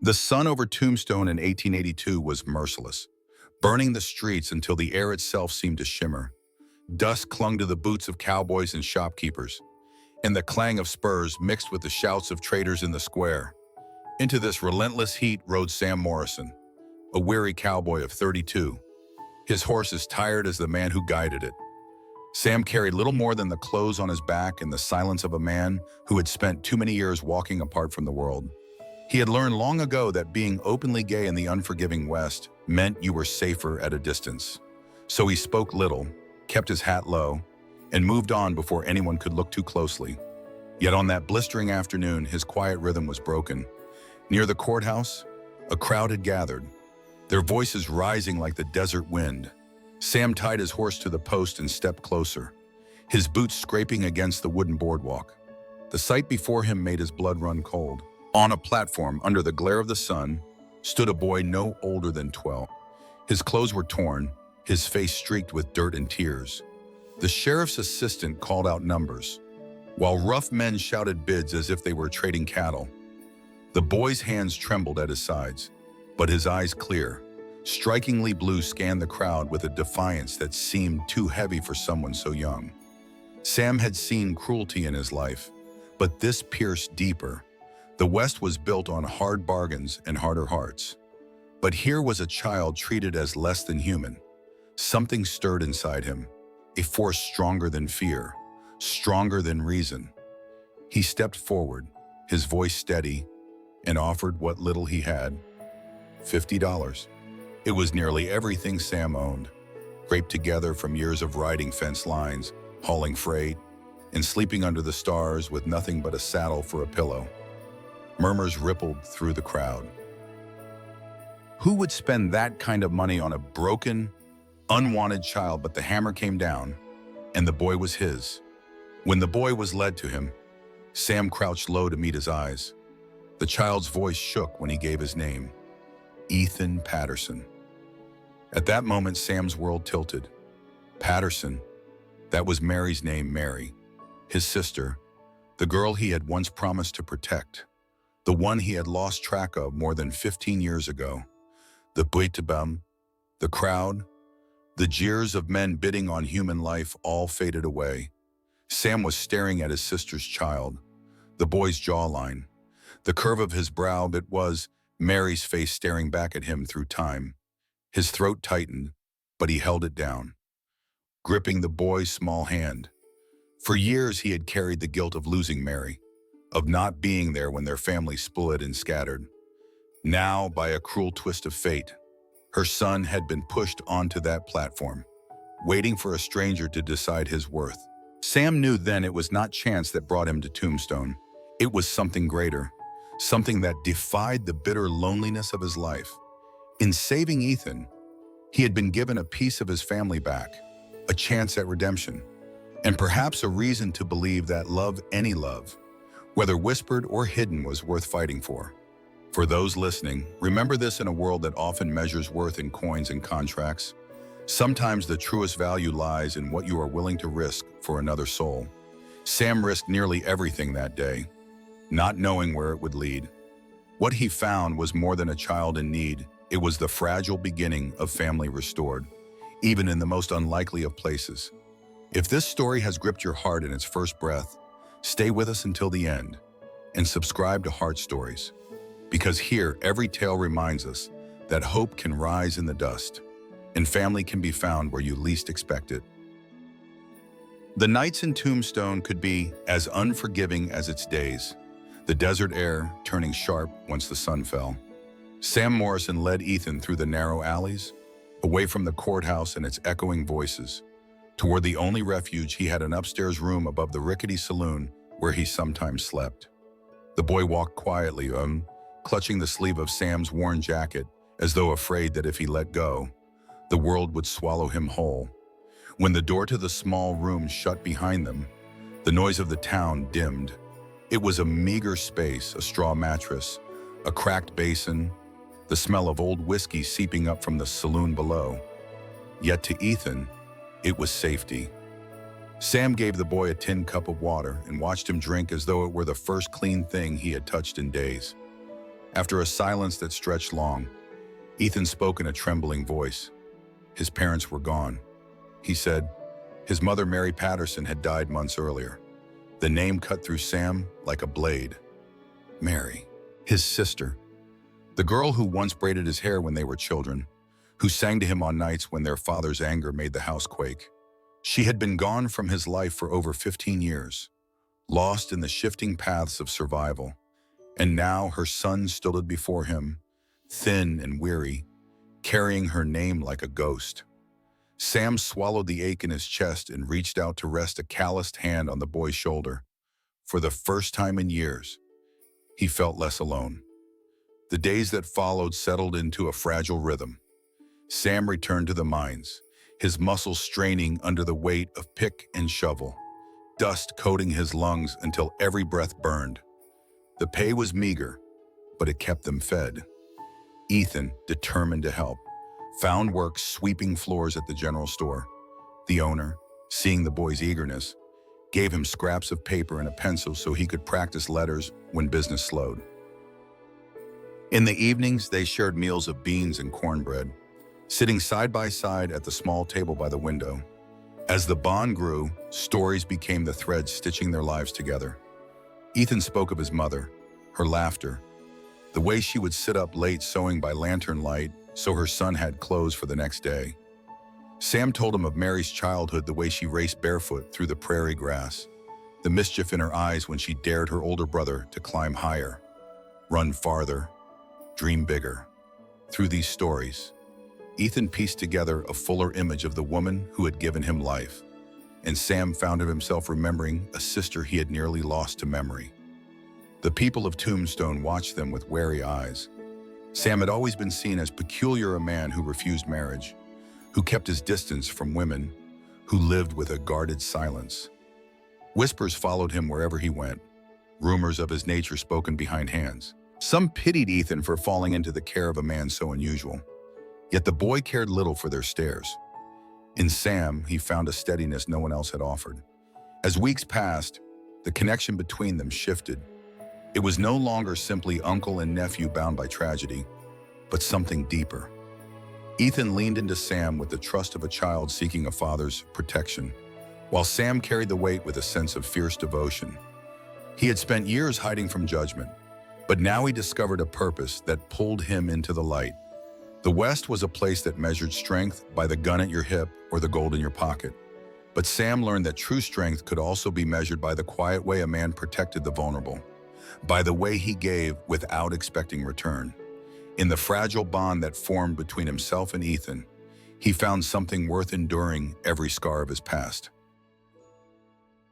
The sun over Tombstone in 1882 was merciless, burning the streets until the air itself seemed to shimmer. Dust clung to the boots of cowboys and shopkeepers, and the clang of spurs mixed with the shouts of traders in the square. Into this relentless heat rode Sam Morrison, a weary cowboy of 32, his horse as tired as the man who guided it. Sam carried little more than the clothes on his back and the silence of a man who had spent too many years walking apart from the world. He had learned long ago that being openly gay in the unforgiving West meant you were safer at a distance. So he spoke little, kept his hat low, and moved on before anyone could look too closely. Yet on that blistering afternoon, his quiet rhythm was broken. Near the courthouse, a crowd had gathered, their voices rising like the desert wind. Sam tied his horse to the post and stepped closer, his boots scraping against the wooden boardwalk. The sight before him made his blood run cold. On a platform, under the glare of the sun, stood a boy no older than 12. His clothes were torn, his face streaked with dirt and tears. The sheriff's assistant called out numbers, while rough men shouted bids as if they were trading cattle. The boy's hands trembled at his sides, but his eyes clear, strikingly blue, scanned the crowd with a defiance that seemed too heavy for someone so young. Sam had seen cruelty in his life, but this pierced deeper. The West was built on hard bargains and harder hearts. But here was a child treated as less than human. Something stirred inside him, a force stronger than fear, stronger than reason. He stepped forward, his voice steady, and offered what little he had, $50. It was nearly everything Sam owned, scraped together from years of riding fence lines, hauling freight, and sleeping under the stars with nothing but a saddle for a pillow. Murmurs rippled through the crowd. Who would spend that kind of money on a broken, unwanted child? But the hammer came down, and the boy was his. When the boy was led to him, Sam crouched low to meet his eyes. The child's voice shook when he gave his name, Ethan Patterson. At that moment, Sam's world tilted. Patterson, that was Mary's name, Mary, his sister, the girl he had once promised to protect. The one he had lost track of more than 15 years ago. The buitabum, the crowd, the jeers of men bidding on human life all faded away. Sam was staring at his sister's child, the boy's jawline, the curve of his brow. It was Mary's face staring back at him through time. His throat tightened, but he held it down, gripping the boy's small hand. For years he had carried the guilt of losing Mary, of not being there when their family split and scattered. Now, by a cruel twist of fate, her son had been pushed onto that platform, waiting for a stranger to decide his worth. Sam knew then it was not chance that brought him to Tombstone. It was something greater, something that defied the bitter loneliness of his life. In saving Ethan, he had been given a piece of his family back, a chance at redemption, and perhaps a reason to believe that love, any love, whether whispered or hidden, was worth fighting for. For those listening, remember this: in a world that often measures worth in coins and contracts, sometimes the truest value lies in what you are willing to risk for another soul. Sam risked nearly everything that day, not knowing where it would lead. What he found was more than a child in need. It was the fragile beginning of family restored, even in the most unlikely of places. If this story has gripped your heart in its first breath, stay with us until the end and subscribe to Heart Stories, because here every tale reminds us that hope can rise in the dust and family can be found where you least expect it. The nights in Tombstone could be as unforgiving as its days, the desert air turning sharp once the sun fell. Sam Morrison led Ethan through the narrow alleys, away from the courthouse and its echoing voices, toward the only refuge he had, an upstairs room above the rickety saloon where he sometimes slept. The boy walked quietly, clutching the sleeve of Sam's worn jacket, as though afraid that if he let go, the world would swallow him whole. When the door to the small room shut behind them, the noise of the town dimmed. It was a meager space, a straw mattress, a cracked basin, the smell of old whiskey seeping up from the saloon below. Yet to Ethan, it was safety. Sam gave the boy a tin cup of water and watched him drink as though it were the first clean thing he had touched in days. After a silence that stretched long, Ethan spoke in a trembling voice. His parents were gone. He said his mother, Mary Patterson, had died months earlier. The name cut through Sam like a blade. Mary, his sister, the girl who once braided his hair when they were children, who sang to him on nights when their father's anger made the house quake. She had been gone from his life for over 15 years, lost in the shifting paths of survival. And now her son stood before him, thin and weary, carrying her name like a ghost. Sam swallowed the ache in his chest and reached out to rest a calloused hand on the boy's shoulder. For the first time in years, he felt less alone. The days that followed settled into a fragile rhythm. Sam returned to the mines, his muscles straining under the weight of pick and shovel, dust coating his lungs until every breath burned. The pay was meager, but it kept them fed. Ethan, determined to help, found work sweeping floors at the general store. The owner, seeing the boy's eagerness, gave him scraps of paper and a pencil so he could practice letters when business slowed. In the evenings, they shared meals of beans and cornbread, sitting side by side at the small table by the window. As the bond grew, stories became the threads stitching their lives together. Ethan spoke of his mother, her laughter, the way she would sit up late sewing by lantern light so her son had clothes for the next day. Sam told him of Mary's childhood, the way she raced barefoot through the prairie grass, the mischief in her eyes when she dared her older brother to climb higher, run farther, dream bigger. Through these stories, Ethan pieced together a fuller image of the woman who had given him life, and Sam found himself remembering a sister he had nearly lost to memory. The people of Tombstone watched them with wary eyes. Sam had always been seen as peculiar, a man who refused marriage, who kept his distance from women, who lived with a guarded silence. Whispers followed him wherever he went, rumors of his nature spoken behind hands. Some pitied Ethan for falling into the care of a man so unusual, yet the boy cared little for their stares. In Sam, he found a steadiness no one else had offered. As weeks passed, the connection between them shifted. It was no longer simply uncle and nephew bound by tragedy, but something deeper. Ethan leaned into Sam with the trust of a child seeking a father's protection, while Sam carried the weight with a sense of fierce devotion. He had spent years hiding from judgment, but now he discovered a purpose that pulled him into the light. The West was a place that measured strength by the gun at your hip or the gold in your pocket. But Sam learned that true strength could also be measured by the quiet way a man protected the vulnerable, by the way he gave without expecting return. In the fragile bond that formed between himself and Ethan, he found something worth enduring every scar of his past.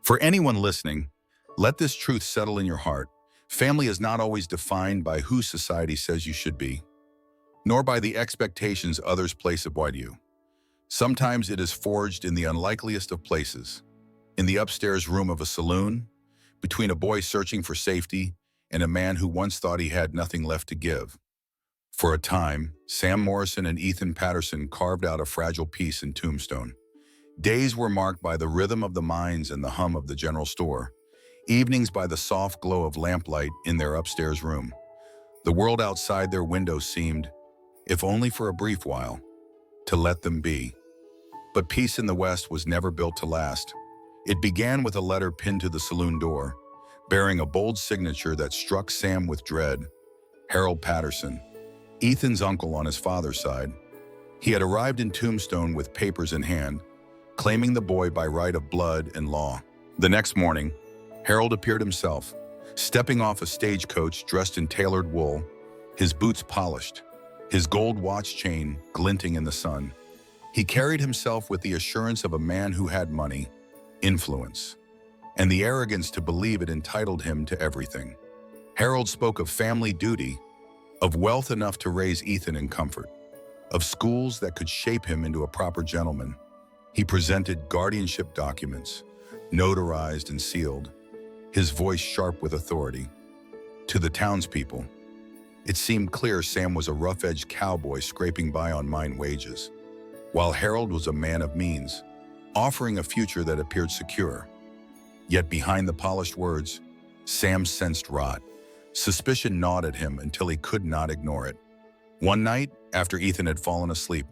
For anyone listening, let this truth settle in your heart. Family is not always defined by who society says you should be, nor by the expectations others place upon you. Sometimes it is forged in the unlikeliest of places, in the upstairs room of a saloon, between a boy searching for safety and a man who once thought he had nothing left to give. For a time, Sam Morrison and Ethan Patterson carved out a fragile peace in Tombstone. Days were marked by the rhythm of the mines and the hum of the general store, evenings by the soft glow of lamplight in their upstairs room. The world outside their window seemed, if only for a brief while, to let them be. But peace in the West was never built to last. It began with a letter pinned to the saloon door, bearing a bold signature that struck Sam with dread. Harold Patterson, Ethan's uncle on his father's side. He had arrived in Tombstone with papers in hand, claiming the boy by right of blood and law. The next morning, Harold appeared himself, stepping off a stagecoach dressed in tailored wool, his boots polished, his gold watch chain glinting in the sun. He carried himself with the assurance of a man who had money, influence, and the arrogance to believe it entitled him to everything. Harold spoke of family duty, of wealth enough to raise Ethan in comfort, of schools that could shape him into a proper gentleman. He presented guardianship documents, notarized and sealed, his voice sharp with authority. To the townspeople, it seemed clear Sam was a rough-edged cowboy scraping by on mine wages, while Harold was a man of means, offering a future that appeared secure. Yet behind the polished words, Sam sensed rot, Suspicion gnawed at him until he could not ignore it. One night, after Ethan had fallen asleep,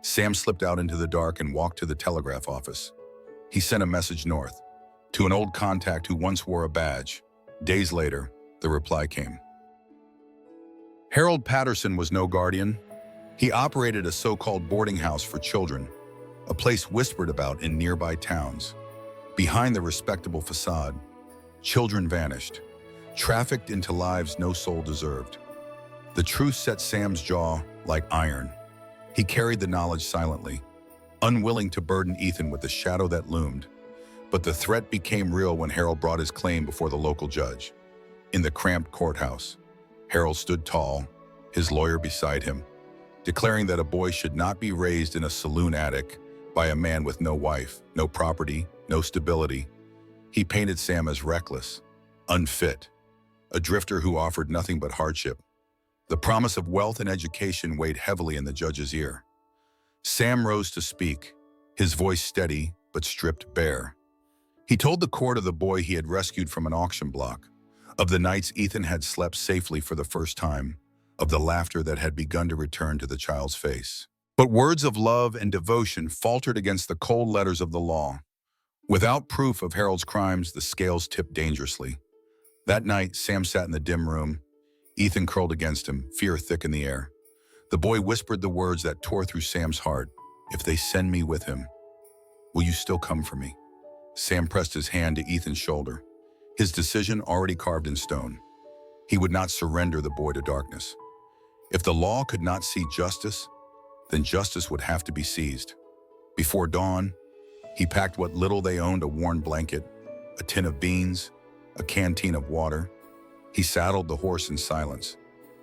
Sam slipped out into the dark and walked to the telegraph office. He sent a message north, to an old contact who once wore a badge. Days later, the reply came. Harold Patterson was no guardian. He operated a so-called boarding house for children, a place whispered about in nearby towns. Behind the respectable facade, children vanished, trafficked into lives no soul deserved. The truth set Sam's jaw like iron. He carried the knowledge silently, unwilling to burden Ethan with the shadow that loomed. But the threat became real when Harold brought his claim before the local judge. In the cramped courthouse, Harold stood tall, his lawyer beside him, declaring that a boy should not be raised in a saloon attic by a man with no wife, no property, no stability. He painted Sam as reckless, unfit, a drifter who offered nothing but hardship. The promise of wealth and education weighed heavily in the judge's ear. Sam rose to speak, his voice steady but stripped bare. He told the court of the boy he had rescued from an auction block, of the nights Ethan had slept safely for the first time, of the laughter that had begun to return to the child's face. But words of love and devotion faltered against the cold letters of the law. Without proof of Harold's crimes, the scales tipped dangerously. That night, Sam sat in the dim room. Ethan curled against him, fear thick in the air. The boy whispered the words that tore through Sam's heart. "If they send me with him, will you still come for me?" Sam pressed his hand to Ethan's shoulder, his decision already carved in stone. He would not surrender the boy to darkness. If the law could not see justice, then justice would have to be seized. Before dawn, he packed what little they owned, a worn blanket, a tin of beans, a canteen of water. He saddled the horse in silence,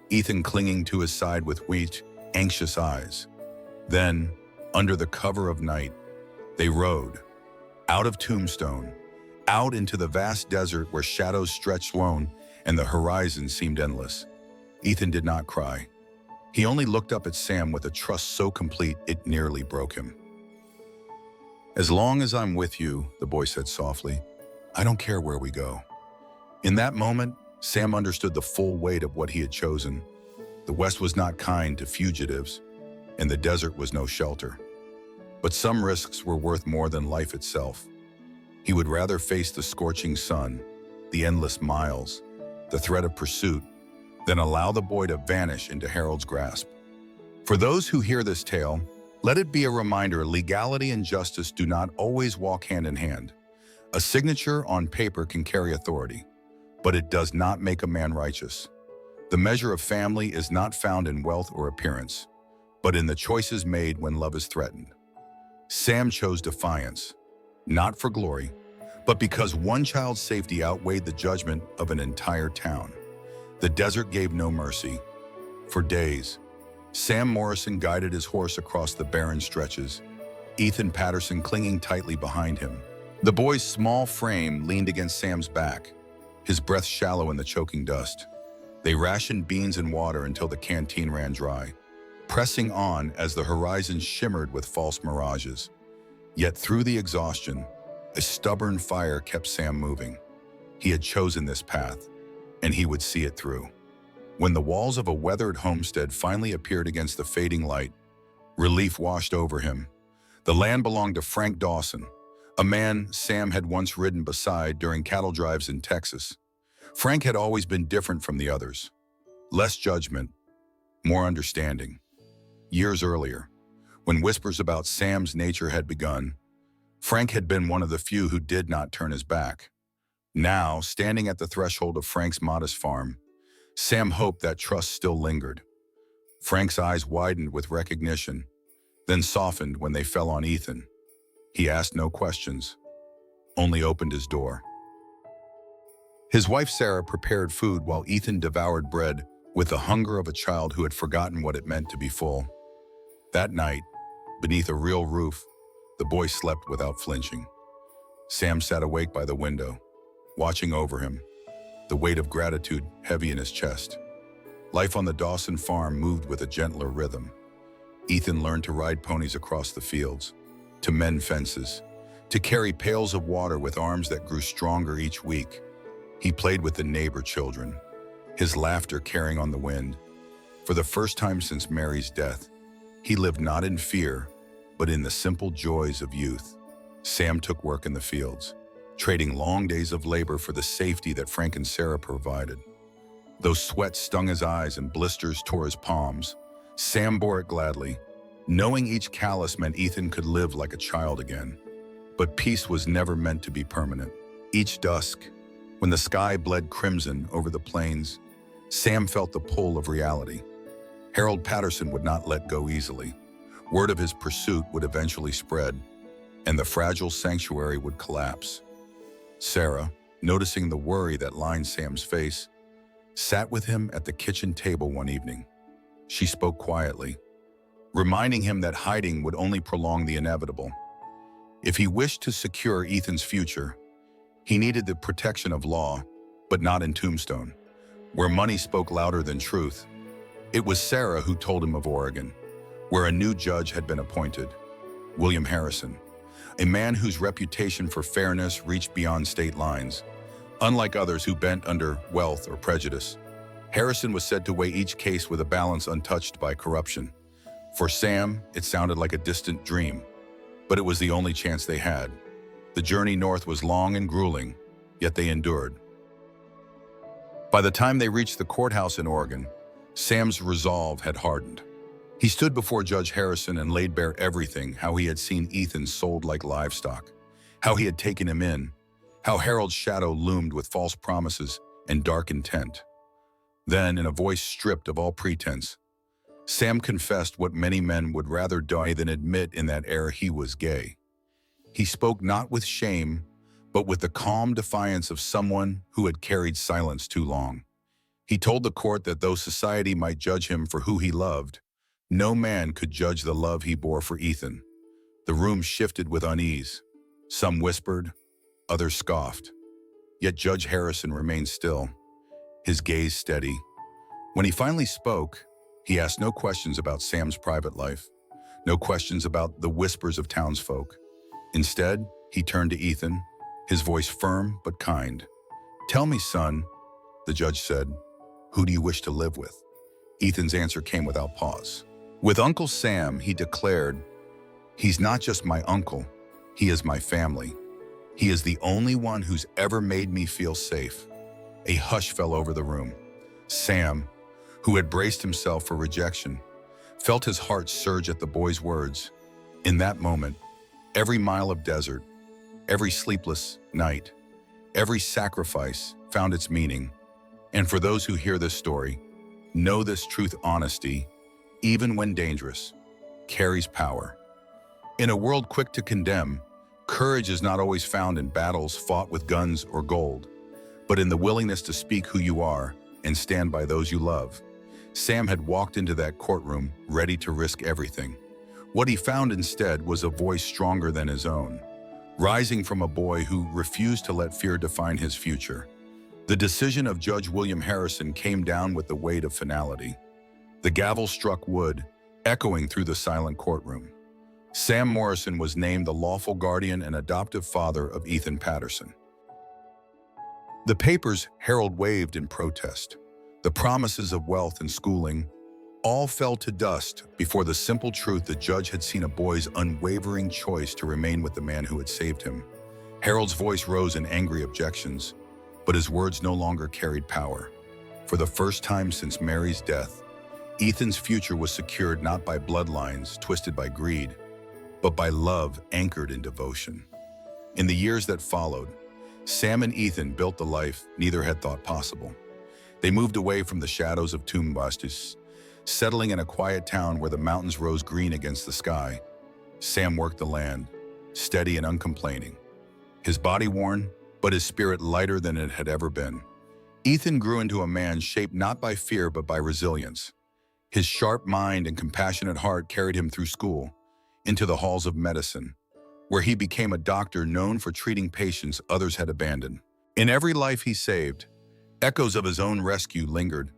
Ethan clinging to his side with weak, anxious eyes. Then, under the cover of night, they rode, out of Tombstone, out into the vast desert where shadows stretched lone and the horizon seemed endless. Ethan did not cry. He only looked up at Sam with a trust so complete it nearly broke him. "As long as I'm with you," the boy said softly, "I don't care where we go." In that moment, Sam understood the full weight of what he had chosen. The West was not kind to fugitives, and the desert was no shelter. But some risks were worth more than life itself. He would rather face the scorching sun, the endless miles, the threat of pursuit, than allow the boy to vanish into Harold's grasp. For those who hear this tale, let it be a reminder: legality and justice do not always walk hand in hand. A signature on paper can carry authority, but it does not make a man righteous. The measure of family is not found in wealth or appearance, but in the choices made when love is threatened. Sam chose defiance, not for glory, but because one child's safety outweighed the judgment of an entire town. The desert gave no mercy. For days, Sam Morrison guided his horse across the barren stretches, Ethan Patterson clinging tightly behind him. The boy's small frame leaned against Sam's back, his breath shallow in the choking dust. They rationed beans and water until the canteen ran dry, pressing on as the horizon shimmered with false mirages. Yet through the exhaustion, a stubborn fire kept Sam moving. He had chosen this path, and he would see it through. When the walls of a weathered homestead finally appeared against the fading light, relief washed over him. The land belonged to Frank Dawson, a man Sam had once ridden beside during cattle drives in Texas. Frank had always been different from the others. Less judgment, more understanding. Years earlier, when whispers about Sam's nature had begun, Frank had been one of the few who did not turn his back. Now, standing at the threshold of Frank's modest farm, Sam hoped that trust still lingered. Frank's eyes widened with recognition, then softened when they fell on Ethan. He asked no questions, only opened his door. His wife Sarah prepared food while Ethan devoured bread with the hunger of a child who had forgotten what it meant to be full. That night, beneath a real roof, the boy slept without flinching. Sam sat awake by the window, watching over him, the weight of gratitude heavy in his chest. Life on the Dawson farm moved with a gentler rhythm. Ethan learned to ride ponies across the fields, to mend fences, to carry pails of water with arms that grew stronger each week. He played with the neighbor children, his laughter carrying on the wind. For the first time since Mary's death, he lived not in fear, but in the simple joys of youth. Sam took work in the fields, trading long days of labor for the safety that Frank and Sarah provided. Though sweat stung his eyes and blisters tore his palms, Sam bore it gladly, knowing each callus meant Ethan could live like a child again. But peace was never meant to be permanent. Each dusk, when the sky bled crimson over the plains, Sam felt the pull of reality. Harold Patterson would not let go easily. Word of his pursuit would eventually spread, and the fragile sanctuary would collapse. Sarah, noticing the worry that lined Sam's face, sat with him at the kitchen table one evening. She spoke quietly, reminding him that hiding would only prolong the inevitable. If he wished to secure Ethan's future, he needed the protection of law, but not in Tombstone, where money spoke louder than truth. It was Sarah who told him of Oregon, where a new judge had been appointed, William Harrison, a man whose reputation for fairness reached beyond state lines. Unlike others who bent under wealth or prejudice, Harrison was said to weigh each case with a balance untouched by corruption. For Sam, it sounded like a distant dream, but it was the only chance they had. The journey north was long and grueling, yet they endured. By the time they reached the courthouse in Oregon, Sam's resolve had hardened. He stood before Judge Harrison and laid bare everything: how he had seen Ethan sold like livestock, how he had taken him in, how Harold's shadow loomed with false promises and dark intent. Then, in a voice stripped of all pretense, Sam confessed what many men would rather die than admit: in that era he was gay. He spoke not with shame, but with the calm defiance of someone who had carried silence too long. He told the court that though society might judge him for who he loved, no man could judge the love he bore for Ethan. The room shifted with unease. Some whispered, others scoffed. Yet Judge Harrison remained still, his gaze steady. When he finally spoke, he asked no questions about Sam's private life, no questions about the whispers of townsfolk. Instead, he turned to Ethan, his voice firm but kind. "Tell me, son," the judge said, "who do you wish to live with?" Ethan's answer came without pause. "With Uncle Sam," he declared. "He's not just my uncle, he is my family. He is the only one who's ever made me feel safe." A hush fell over the room. Sam, who had braced himself for rejection, felt his heart surge at the boy's words. In that moment, every mile of desert, every sleepless night, every sacrifice found its meaning. And for those who hear this story, know this truth: honesty, even when dangerous, carries power. In a world quick to condemn, courage is not always found in battles fought with guns or gold, but in the willingness to speak who you are and stand by those you love. Sam had walked into that courtroom ready to risk everything. What he found instead was a voice stronger than his own, rising from a boy who refused to let fear define his future. The decision of Judge William Harrison came down with the weight of finality. The gavel struck wood, echoing through the silent courtroom. Sam Morrison was named the lawful guardian and adoptive father of Ethan Patterson. The papers Harold waved in protest. The promises of wealth and schooling all fell to dust before the simple truth: the judge had seen a boy's unwavering choice to remain with the man who had saved him. Harold's voice rose in angry objections, but his words no longer carried power. For the first time since Mary's death, Ethan's future was secured not by bloodlines twisted by greed, but by love anchored in devotion. In the years that followed, Sam and Ethan built the life neither had thought possible. They moved away from the shadows of Tombstone, settling in a quiet town where the mountains rose green against the sky. Sam worked the land, steady and uncomplaining, his body worn, but his spirit lighter than it had ever been. Ethan grew into a man shaped not by fear but by resilience. His sharp mind and compassionate heart carried him through school, into the halls of medicine, where he became a doctor known for treating patients others had abandoned. In every life he saved, echoes of his own rescue lingered.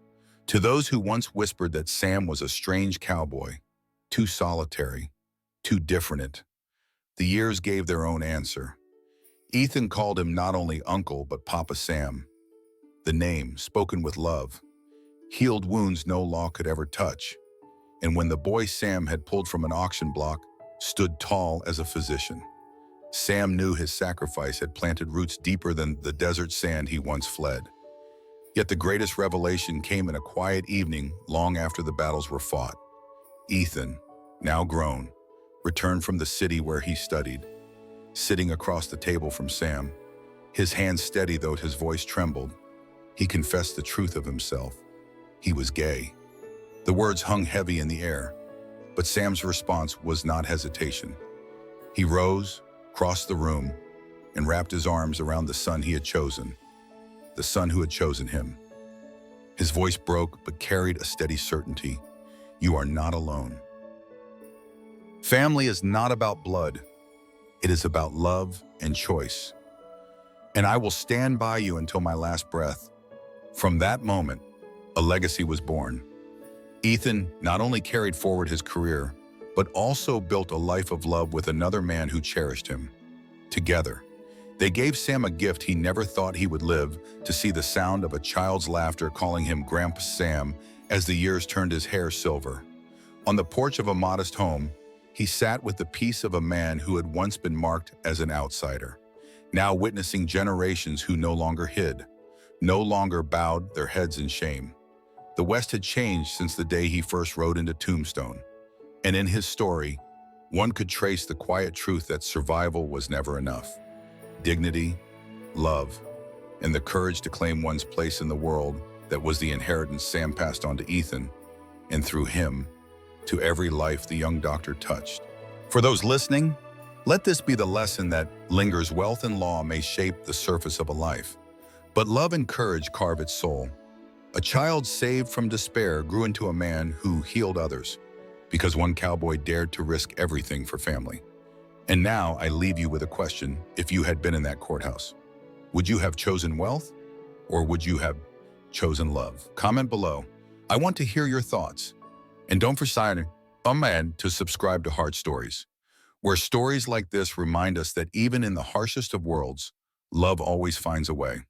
To those who once whispered that Sam was a strange cowboy, too solitary, too different, the years gave their own answer. Ethan called him not only uncle but Papa Sam, the name spoken with love. healed wounds no law could ever touch, and when the boy Sam had pulled from an auction block, stood tall as a physician. Sam knew his sacrifice had planted roots deeper than the desert sand he once fled. Yet the greatest revelation came in a quiet evening long after the battles were fought. Ethan, now grown, returned from the city where he studied. Sitting across the table from Sam, his hands steady though his voice trembled, he confessed the truth of himself. He was gay. The words hung heavy in the air, but Sam's response was not hesitation. He rose, crossed the room, and wrapped his arms around the son he had chosen, the son who had chosen him. His voice broke but carried a steady certainty. You are not alone. Family is not about blood. It is about love and choice. And I will stand by you until my last breath. From that moment, a legacy was born. Ethan not only carried forward his career, but also built a life of love with another man who cherished him. Together, they gave Sam a gift he never thought he would live to see the sound of a child's laughter calling him Grandpa Sam as the years turned his hair silver. On the porch of a modest home, he sat with the peace of a man who had once been marked as an outsider, now witnessing generations who no longer hid, no longer bowed their heads in shame. The West had changed since the day he first rode into Tombstone, and in his story, one could trace the quiet truth that survival was never enough. Dignity, love, and the courage to claim one's place in the world that was the inheritance Sam passed on to Ethan, and through him, to every life the young doctor touched. For those listening, let this be the lesson that lingers: wealth and law may shape the surface of a life, but love and courage carve its soul. A child saved from despair grew into a man who healed others, because one cowboy dared to risk everything for family. And now I leave you with a question: if you had been in that courthouse, would you have chosen wealth, or would you have chosen love? Comment below. I want to hear your thoughts. And don't forget to subscribe to Heart Stories, where stories like this remind us that even in the harshest of worlds, love always finds a way.